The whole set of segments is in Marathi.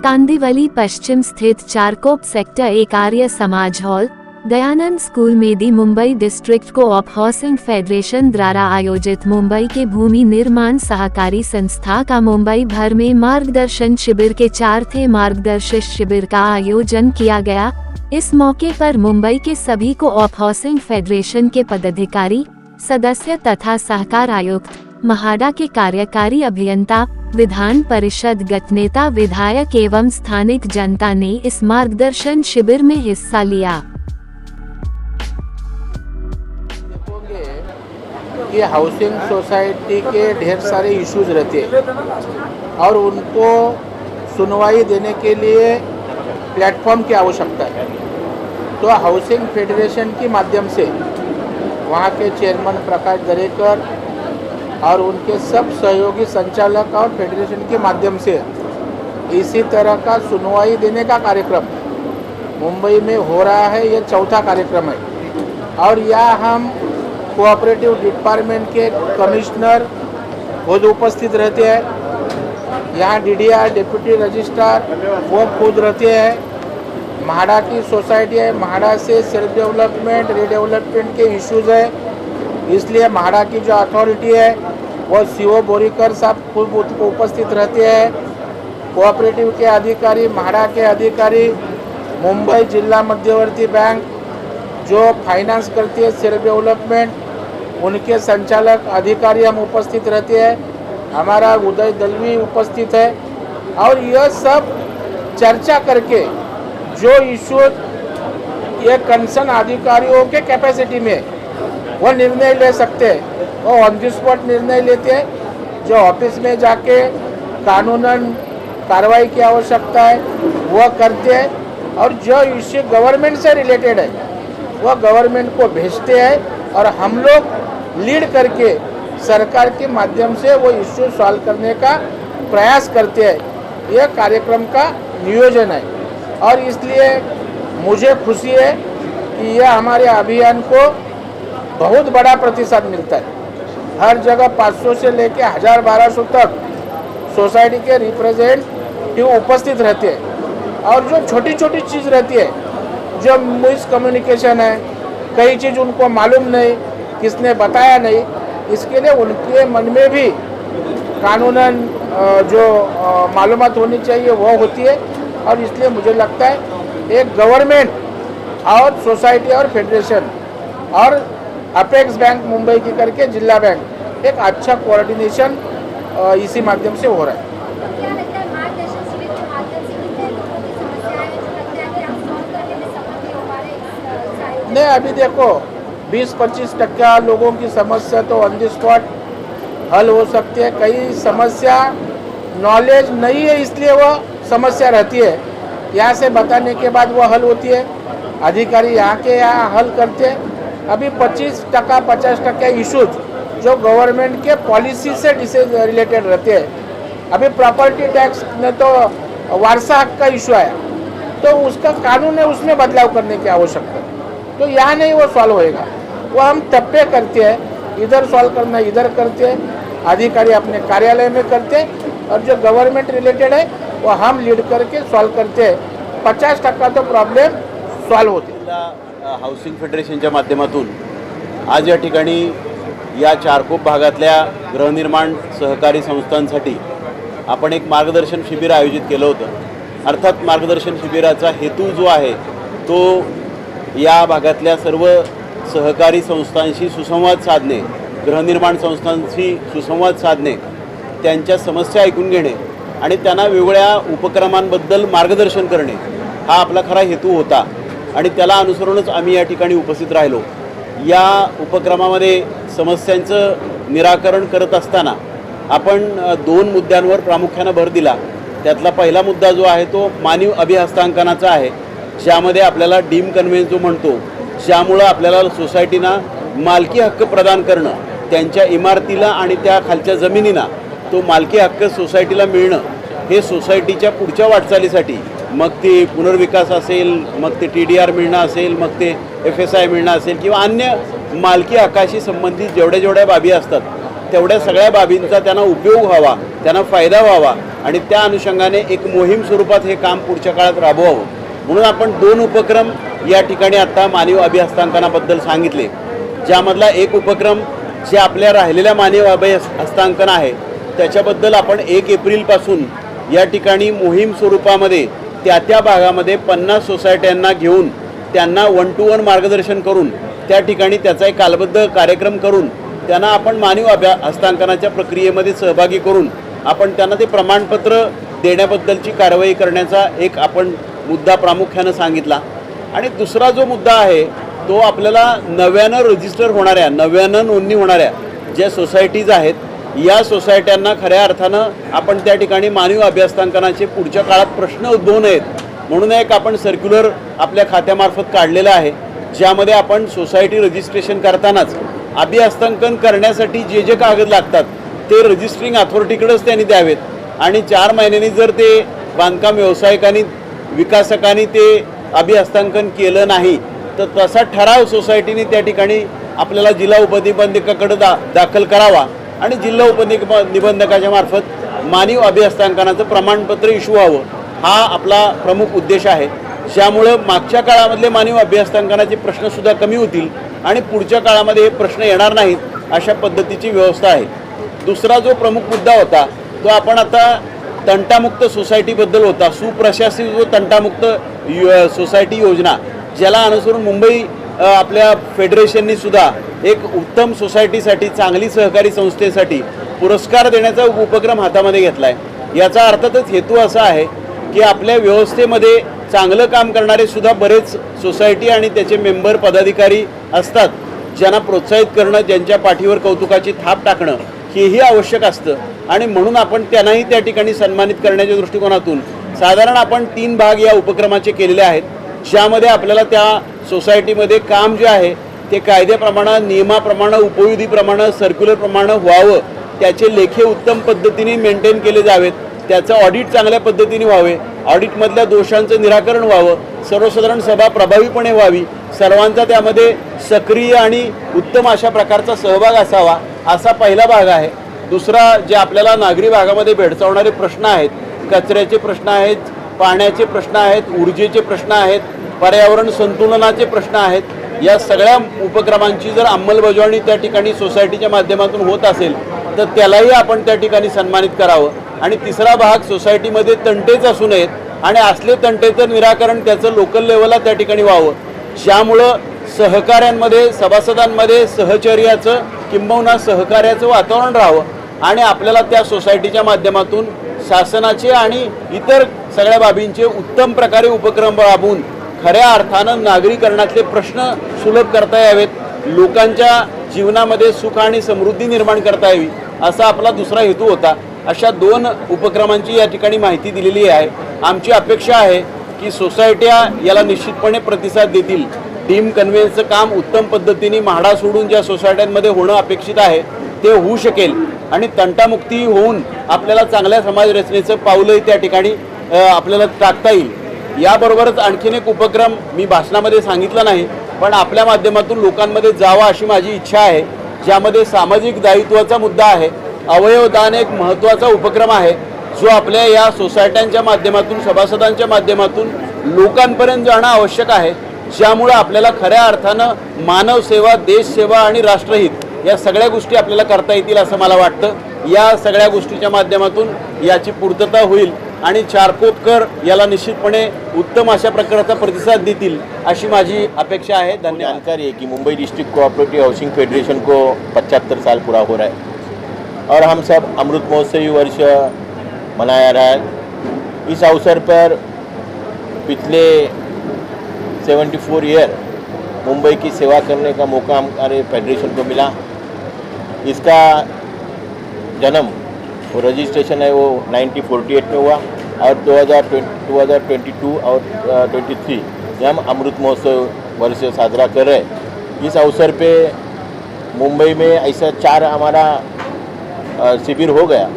कांदिवली पश्चिम स्थित Charkop sector 1 Arya Samaj hall, Dayanand school मेदी Mumbai district co-op housing federation द्वारा आयोजित मुंबई के भूमि निर्माण सहकारी संस्था का मुंबई भर में मार्गदर्शन शिविर के 4थे मार्गदर्शन शिविर का आयोजन किया गया। इस मौके पर मुंबई के सभी को-ऑप हाउसिंग फेडरेशन के पदाधिकारी, सदस्य तथा सहकार आयुक्त, महाडा के कार्यकारी अभियंता, विधान परिषद गत नेता, विधायक एवं स्थानिक जनता ने इस मार्गदर्शन शिविर में हिस्सा लिया। ये हाउसिंग सोसाइटी के ढेर सारे इश्यूज रहते हैं और उनको सुनवाई देने के लिए प्लेटफॉर्म की आवश्यकता है। तो हाउसिंग फेडरेशन के माध्यम से वहाँ के चेयरमैन प्रकाश दरेकर और उनके सब सहयोगी संचालक और फेडरेशन के माध्यम से इसी तरह का सुनवाई देने का कार्यक्रम मुंबई में हो रहा है। ये 4था कार्यक्रम है और यहाँ हम कोऑपरेटिव डिपार्टमेंट के कमिश्नर खुद उपस्थित रहते हैं। यहाँ डीडीआर डिप्टी रजिस्ट्रार वो खुद रहते हैं। महाडा की सोसाइटी है, महाडा से सेल्फ डेवलपमेंट रीडेवलपमेंट के इश्यूज़ है, इसलिए महाडा की जो अथॉरिटी है वो सीओ बोरीकर साहब खुद उपस्थित रहते हैं। कोऑपरेटिव के अधिकारी, महाडा के अधिकारी, मुंबई जिला मध्यवर्ती बैंक जो फाइनेंस करती है सेल्फ डेवलपमेंट, उनके संचालक अधिकारी हम उपस्थित रहते हैं। हमारा उदय दलवी उपस्थित है और यह सब चर्चा करके जो इशू ये कंसर्न अधिकारियों के कैपेसिटी में वो निर्णय ले सकते हैं, वो ऑन द स्पॉट निर्णय लेते हैं। जो ऑफिस में जाके कानूनन कार्रवाई की आवश्यकता है वो करते हैं और जो इश्यू गवर्नमेंट से रिलेटेड है वो गवर्नमेंट को भेजते हैं और हम लोग लीड करके सरकार के माध्यम से वो इश्यू सॉल्व करने का प्रयास करते हैं। यह कार्यक्रम का नियोजन है और इसलिए मुझे खुशी है कि यह हमारे अभियान को बहुत बड़ा प्रतिसाद मिलता है। हर जगह 500 से लेके 1000-1200 तक सोसाइटी के रिप्रेजेंटेटिव उपस्थित रहते हैं और जो छोटी छोटी चीज़ रहती है, जो मिसकम्युनिकेशन है, कई चीज़ उनको मालूम नहीं, किसने बताया नहीं, इसके लिए उनके मन में भी कानूनन जो मालूमात होनी चाहिए वो होती है। और इसलिए मुझे लगता है एक गवर्नमेंट और सोसाइटी और फेडरेशन और अपेक्स बैंक मुंबई की करके जिला बैंक एक अच्छा कोऑर्डिनेशन इसी माध्यम से हो रहा है। क्या लगता है मार्गदर्शन शिविर के माध्यम से कितने लोगों की समस्याएं हैं जो लगता है कि आप सॉल्व करने में सफल नहीं हो पा रहे? नहीं, अभी देखो 20-25% लोगों की समस्या तो ऑन द स्पॉट हल हो सकती है। कई समस्या नॉलेज नहीं है इसलिए वो समस्या रहती है, यहाँ से बताने के बाद वो हल होती है, अधिकारी यहाँ के यहाँ हल करते हैं। अभी 25% 50% इश्यूज जो गवर्नमेंट के पॉलिसी से रिलेटेड रहते हैं। अभी प्रॉपर्टी टैक्स में तो वारसा हक का इशू आया तो उसका कानून है, उसमें बदलाव करने की आवश्यकता है। तो यहाँ नहीं वो सॉल्व होएगा, वो हम तप्पे करते हैं, इधर सॉल्व करना इधर करते हैं, अधिकारी अपने कार्यालय में करते हैं और जो गवर्नमेंट रिलेटेड है वो हम लीड करके सॉल्व करते हैं। 50% तो प्रॉब्लेम सॉल्व होते। हाऊसिंग फेडरेशनच्या माध्यमातून आज या ठिकाणी या चारकोप भागातल्या गृहनिर्माण सहकारी संस्थांसाठी आपण एक मार्गदर्शन शिबिर आयोजित केलं होतं। अर्थात मार्गदर्शन शिबिराचा हेतू जो आहे तो या भागातल्या सर्व सहकारी संस्थांशी सुसंवाद साधणे, गृहनिर्माण संस्थांशी सुसंवाद साधणे, त्यांच्या समस्या ऐकून घेणे आणि त्यांना वेगवेगळ्या उपक्रमांबद्दल मार्गदर्शन करणे हा आपला खरा हेतू होता आणि त्याला अनुसरूनच आम्ही या ठिकाणी उपस्थित राहिलो। या उपक्रमामध्ये समस्यांचं निराकरण करत असताना आपण 2 मुद्द्यांवर प्रामुख्याने भर दिला। त्यातला पहिला मुद्दा जो आहे तो मानवी अभिहस्तांकनाचा आहे, ज्यामध्ये आपल्याला डीम कन्व्हेन्स जो म्हणतो, ज्यामुळे आपल्याला सोसायटीना मालकी हक्क प्रदान करणं, त्यांच्या इमारतीला आणि त्या खालच्या जमिनींना तो मालकी हक्क सोसायटीला मिळणं हे सोसायटीच्या पुढच्या वाटचालीसाठी, मग ते पुनर्विकास असेल, मग ते TDR मिळणं असेल, मग ते FSI मिळणं असेल किंवा अन्य मालकी हक्काशी संबंधित जेवढ्या बाबी असतात तेवढ्या सगळ्या बाबींचा त्यांना उपयोग व्हावा, त्यांना फायदा व्हावा आणि त्या अनुषंगाने एक मोहीम स्वरूपात हे काम पुढच्या काळात राबवावं म्हणून आपण 2 उपक्रम या ठिकाणी आता मानवी अभिहस्तांकनाबद्दल सांगितले. ज्यामधला एक उपक्रम जे आपल्या राहिलेल्या मानवी अभिहस्तांकन आहे त्याच्याबद्दल आपण 1 एप्रिलपासून या ठिकाणी मोहीम स्वरूपामध्ये त्या भागामध्ये 50 सोसायट्यांना घेऊन त्यांना 1 to 1 मार्गदर्शन करून त्या ठिकाणी त्याचा एक कालबद्ध कार्यक्रम करून त्यांना आपण मानवी हस्तांकनाच्या प्रक्रियेमध्ये सहभागी करून आपण त्यांना ते प्रमाणपत्र देण्याबद्दलची कारवाई करण्याचा एक आपण मुद्दा प्रामुख्यानं सांगितला. आणि दुसरा जो मुद्दा आहे तो आपल्याला नव्यानं रजिस्टर होणाऱ्या नव्यानं नोंदणी होणाऱ्या ज्या सोसायटीज आहेत या सोसायट्यांना खऱ्या अर्थानं आपण त्या ठिकाणी मानवी अभिहस्तांकनाचे पुढच्या काळात प्रश्न उद्भवू नयेत म्हणून एक आपण सर्क्युलर आपल्या खात्यामार्फत काढलेलं आहे. ज्यामध्ये आपण सोसायटी रजिस्ट्रेशन करतानाच अभिहस्तांकन करण्यासाठी जे जे कागद लागतात ते रजिस्ट्रिंग अथॉरिटीकडेच त्यांनी द्यावेत आणि 4 महिन्यांनी जर ते बांधकाम व्यावसायिकांनी विकासकांनी ते अभिहस्तांकन केलं नाही तर तसा ठराव सोसायटीने त्या ठिकाणी आपल्याला जिल्हा उपनिबंधकाकडे दाखल करावा आणि जिल्हा उपनिबंधकाच्या मार्फत मानवी अभिहस्तांकनाचं प्रमाणपत्र इश्यू व्हावं हा आपला प्रमुख उद्देश आहे. ज्यामुळं मागच्या काळामधले मानवी अभिहस्तांकनाचे प्रश्नसुद्धा कमी होतील आणि पुढच्या काळामध्ये हे प्रश्न येणार नाहीत अशा पद्धतीची व्यवस्था आहे. दुसरा जो प्रमुख मुद्दा होता तो आपण आता तंटामुक्त सोसायटीबद्दल होता. सुप्रशासित व तंटामुक्त सोसायटी योजना ज्याला अनुसरून मुंबई आपल्या फेडरेशननी सुद्धा एक उत्तम सोसायटीसाठी चांगली सहकारी संस्थेसाठी पुरस्कार देण्याचा उपक्रम हातामध्ये घेतला आहे. याचा अर्थातच हेतू असा आहे की आपल्या व्यवस्थेमध्ये चांगलं काम करणारे सुद्धा बरेच सोसायटी आणि त्याचे मेंबर पदाधिकारी असतात ज्यांना प्रोत्साहित करणं ज्यांच्या पाठीवर कौतुकाची थाप टाकणं हेही आवश्यक असतं आणि म्हणून आपण त्यांनाही त्या ठिकाणी सन्मानित करण्याच्या दृष्टिकोनातून साधारण आपण 3 भाग या उपक्रमाचे केलेले आहेत. ज्यामध्ये आपल्याला त्या सोसायटीमध्ये काम जे आहे ते कायद्याप्रमाणे नियमाप्रमाणे उपविधीप्रमाणे सर्क्युलरप्रमाणे व्हावं त्याचे लेखे उत्तम पद्धतीने मेंटेन केले जावेत त्याचं ऑडिट चांगल्या पद्धतीने व्हावे ऑडिटमधल्या दोषांचं निराकरण व्हावं सर्वसाधारण सभा प्रभावीपणे व्हावी सर्वांचा त्यामध्ये सक्रिय आणि उत्तम अशा प्रकारचा सहभाग असावा असा पहिला भाग आहे. दुसरा जे आपल्याला नागरी भागामध्ये भेडसावणारे प्रश्न आहेत कचऱ्याचे प्रश्न आहेत पाण्याचे प्रश्न आहेत ऊर्जेचे प्रश्न आहेत पर्यावरण संतुलनाचे प्रश्न आहेत या सगळ्या उपक्रमांची जर अंमलबजावणी त्या ठिकाणी सोसायटीच्या माध्यमातून होत असेल तर त्यालाही आपण त्या ठिकाणी सन्मानित करावं. आणि तिसरा भाग सोसायटीमध्ये तंटेच असू नयेत आणि असले तंटेचं निराकरण त्याचं लोकल लेवलला त्या ठिकाणी व्हावं ज्यामुळं सहकाऱ्यांमध्ये सभासदांमध्ये सहचर्याचं किंबहुना सहकार्याचं वातावरण राहावं आणि आपल्याला त्या सोसायटीच्या माध्यमातून शासनाचे आणि इतर सगळ्या बाबींचे उत्तम प्रकारे उपक्रम राबवून खऱ्या अर्थानं नागरीकरणातले प्रश्न सुलभ करता यावेत लोकांच्या जीवनामध्ये सुख आणि समृद्धी निर्माण करता यावी असा आपला दुसरा हेतू होता. अशा 2 उपक्रमांची या ठिकाणी माहिती दिलेली आहे. आमची अपेक्षा आहे की सोसायट्या याला निश्चितपणे प्रतिसाद देतील. टीम कन्व्हेन्सचं काम उत्तम पद्धतीने म्हाडा सोडून ज्या सोसायट्यांमध्ये होणं अपेक्षित आहे ते होऊ शकेल आणि तंटामुक्ती होऊन आपल्याला चांगल्या समाज रचनेचं पाऊलही त्या ठिकाणी आपल्याला टाकता येईल. याबरोबरच आणखीन एक उपक्रम मी भाषणामध्ये सांगितला नाही पण आपल्या माध्यमातून लोकांमध्ये जावा अशी माझी इच्छा आहे ज्यामध्ये सामाजिक दायित्वाचा मुद्दा आहे. अवयवदान एक महत्त्वाचा उपक्रम आहे जो आपल्या या सोसायट्यांच्या माध्यमातून सभासदांच्या माध्यमातून लोकांपर्यंत जाणं आवश्यक आहे ज्यामुळं आपल्याला खऱ्या अर्थानं मानवसेवा देशसेवा आणि राष्ट्रहित या सगळ्या गोष्टी आपल्याला करता येतील असं मला वाटतं. या सगळ्या गोष्टीच्या माध्यमातून याची पूर्तता होईल आणि चारकोपकर याला निश्चितपणे उत्तम अशा प्रकारचा प्रतिसाद देतील अशी माझी अपेक्षा आहे. धन्यवाद. जानकारी है कि Mumbai district cooperative housing federation को 75 साल पूरा हो रहा है और हम सब अमृत महोत्सवी वर्ष मनाया रहा है. इस अवसर पर पिछले 74 ईयर मुंबई की सेवा करने का मौका हमारे फेडरेशन को मिला. इसका जन्म वो रजिस्ट्रेशन है वो 1948 में हुआ और 2022 और 23 ये हम अमृत महोत्सव वर्ष साजरा कर रहे हैं. इस अवसर पे मुंबई में ऐसा 4 हमारा शिविर हो गया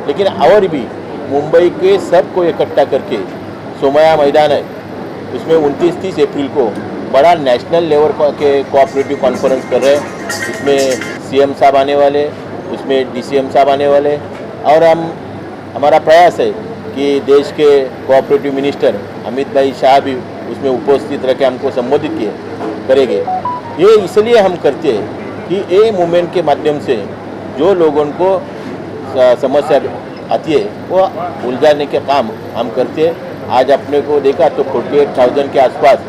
लेकिन और भी मुंबई के सबको इकट्ठा करके सोमया मैदान है उसमें 29-30 अप्रैल को बड़ा नेशनल लेवल के कोऑपरेटिव कॉन्फ्रेंस कर रहे हैं. इसमें CM साहब आने वाले उसमें DCM साहब आने वाले और हम हमारा प्रयास है कि देश के कोऑपरेटिव मिनिस्टर अमित भाई शाह भी उसमें उपस्थित रह के हमको संबोधित करेंगे। ये इसलिए हम करते हैं कि ये मूवमेंट के माध्यम से जो लोगों को समस्या आती है वो उलझाने के काम हम करते हैं। आज अपने को देखा तो 48,000 के आसपास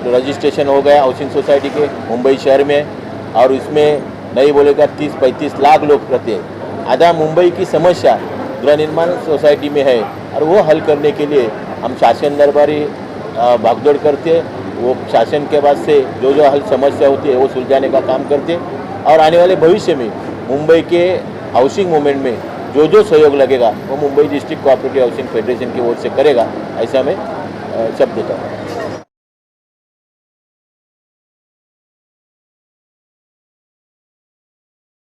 रजिस्ट्रेशन हो गया हाउसिंग सोसाइटी के मुंबई शहर में, और उसमें नहीं बोलेगा 30-35 लाख लोग रहते हैं। आधा मुंबई की समस्या गृह निर्माण सोसाइटी में है, और वो हल करने के लिए हम शासन दरबारी भागदौड़ करते हैं। वो शासन के बाद से जो जो हल समस्या होती है वो सुलझाने का काम करते हैं, और आने वाले भविष्य में मुंबई के हाउसिंग मूवमेंट में जो जो सहयोग लगेगा वो Mumbai district cooperative housing federation की ओर से करेगा, ऐसा मैं शब्द देता हूँ।